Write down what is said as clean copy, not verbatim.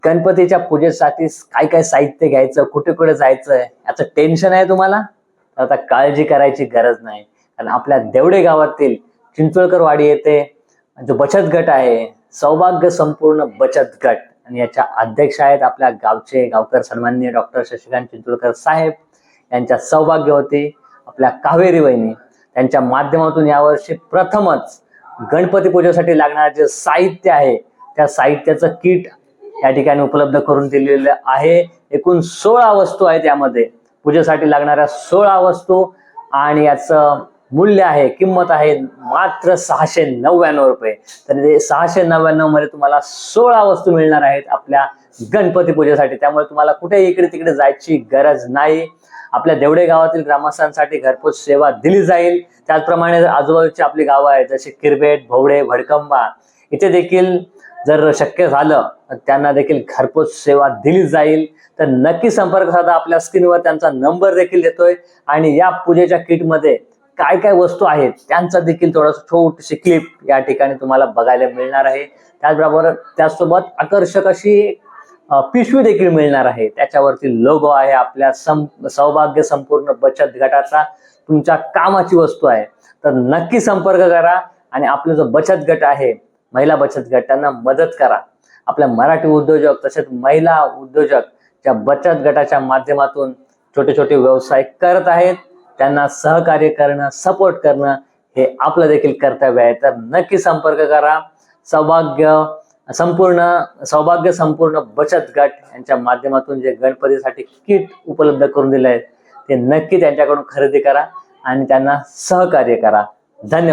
गणपतीच्या पूजेसाठी काय काय साहित्य घ्यायचं, कुठे कुठे जायचं याचं टेन्शन आहे तुम्हाला? तर आता काळजी करायची गरज नाही, कारण आपल्या देवडे गावातील चिंचोळकर वाडी येथे जो बचत गट आहे, सौभाग्य संपूर्ण बचत गट, आणि याच्या अध्यक्ष आहेत आपल्या गावचे गावकर सन्माननीय डॉक्टर शशिकांत चिंचोळकर साहेब, यांच्या सौभाग्यवती आपल्या कावेरी वहिनी, त्यांच्या माध्यमातून यावर्षी प्रथमच गणपती पूजेसाठी लागणारे जे साहित्य आहे त्या साहित्याचं किट या ठिकाणी उपलब्ध करून दिलेलं आहे. एकूण 16 वस्तू आहेत यामध्ये, पूजेसाठी लागणाऱ्या 16 वस्तू, आणि याचं मूल्य आहे, किंमत आहे मात्र 699 रुपये. तर ते 699 मध्ये तुम्हाला 16 वस्तू मिळणार आहेत आपल्या गणपती पूजेसाठी. त्यामुळे तुम्हाला कुठे इकडे तिकडे जायची गरज नाही. आपल्या देवडे गावातील ग्रामस्थांसाठी घरपोच सेवा दिली जाईल. त्याचप्रमाणे आजूबाजूची आपली गावं आहेत जसे किरबेट, भोवडे, भडकंबा, इथे देखील जर शक्य झालं तर त्यांना देखील घरपोच सेवा दिली जाईल. तर नक्की संपर्क साधा. आपल्या स्क्रीनवर त्यांचा नंबर देखील देतोय, आणि या पूजेच्या किटमध्ये काय काय वस्तू आहेत त्यांचा देखील थोडंसं छोटीशी क्लिप या ठिकाणी तुम्हाला बघायला मिळणार आहे. त्याचबरोबर त्यासोबत आकर्षक अशी पिशवी देखील मिळणार आहे. त्याच्यावरती लोगो आहे आपल्या सौभाग्य संपूर्ण बचत गटाचा. तुमच्या कामाची वस्तू आहे, तर नक्की संपर्क करा आणि आपला जो बचत गट आहे, महिला बचत गट, त्यांना मदत करा. आपल्या मराठी उद्योजक तसेच महिला उद्योजक ज्या बचत गटाच्या माध्यमातून छोटे छोटे व्यवसाय करत आहेत, त्यांना सहकार्य करणं, सपोर्ट करणं हे आपलं देखील कर्तव्य आहे. तर नक्की संपर्क करा. सौभाग्य संपूर्ण बचत गट यांच्या माध्यमातून जे गणपतीसाठी किट उपलब्ध करून दिले आहेत ते नक्की त्यांच्याकडून खरेदी करा आणि त्यांना सहकार्य करा. धन्यवाद.